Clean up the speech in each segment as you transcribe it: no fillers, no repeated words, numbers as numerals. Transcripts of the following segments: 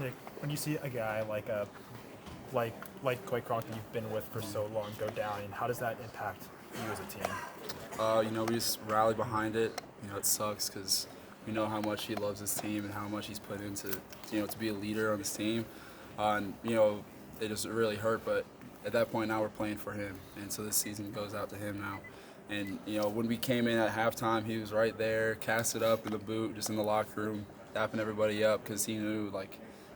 Nick, when you see a guy like Coy Cronk that you've been with for so long go down, and how does that impact you as a team? We just rally behind it. It sucks because we know how much he loves his team and how much he's put into, to be a leader on this team. And it just really hurt. But at that point now we're playing for him, and so this season goes out to him now. And when we came in at halftime, he was right there, casted up in the boot, just in the locker room, dapping everybody up because he knew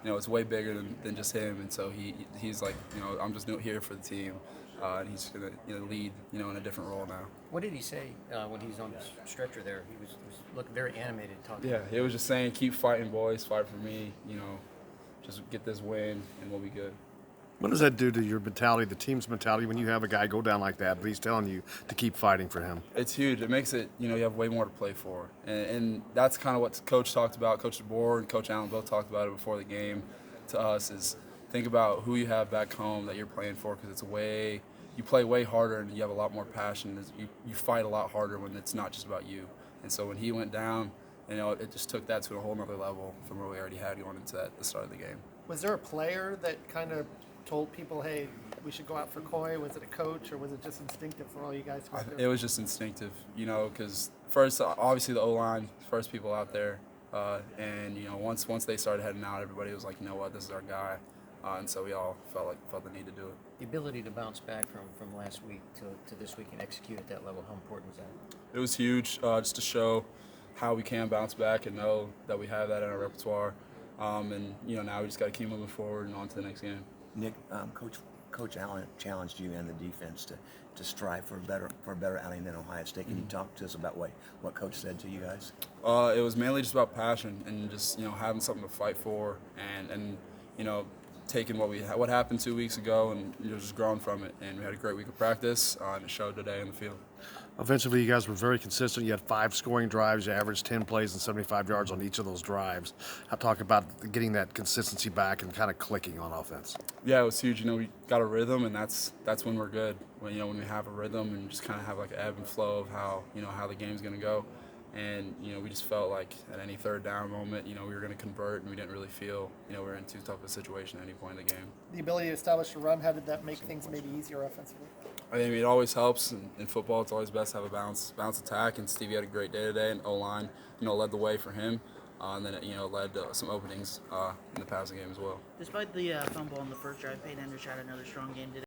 it's way bigger than just him. And so he's like, I'm just here for the team. And he's going to lead, in a different role now. What did he say when he was on the stretcher there? He was looking very animated talking. Yeah, he was just saying, keep fighting, boys, fight for me, just get this win and we'll be good. What does that do to your mentality, the team's mentality, when you have a guy go down like that, but he's telling you to keep fighting for him? It's huge. It makes it, you have way more to play for. And that's kind of what Coach talked about. Coach DeBoer and Coach Allen both talked about it before the game to us is think about who you have back home that you're playing for because you play way harder and you have a lot more passion. You fight a lot harder when it's not just about you. And so when he went down, it just took that to a whole nother level from where we already had going into the start of the game. Was there a player that kind of told people, hey, we should go out for Coy? Was it a coach, or was it just instinctive for all you guys to do? It was just instinctive, because first, obviously the O-line, first people out there, and once they started heading out, everybody was like, you know what, this is our guy, and so we all felt the need to do it. The ability to bounce back from last week to this week and execute at that level, how important was that? It was huge, just to show how we can bounce back and know that we have that in our repertoire, and now we just got to keep moving forward and on to the next game. Nick, Coach Allen challenged you and the defense to strive for a better outing than Ohio State. Can you talk to us about what Coach said to you guys? It was mainly just about passion and just having something to fight for and taking what happened 2 weeks ago and just growing from it. And we had a great week of practice and it showed today in the field. Offensively, you guys were very consistent. You had 5 scoring drives. You averaged 10 plays and 75 yards on each of those drives. I'll talk about getting that consistency back and kind of clicking on offense. Yeah, it was huge. We got a rhythm, and that's when we're good. When we have a rhythm and just kind of have like an ebb and flow of how the game's going to go. And we just felt like at any third down moment, we were going to convert, and we didn't really feel we were in too tough a situation at any point in the game. The ability to establish a run, how did that make things maybe easier offensively? I mean, it always helps. In football, it's always best to have a bounce attack. And Stevie had a great day today, and O-line, led the way for him. And then it, led to some openings in the passing game as well. Despite the fumble on the first drive, Peyton Andrews had another strong game today.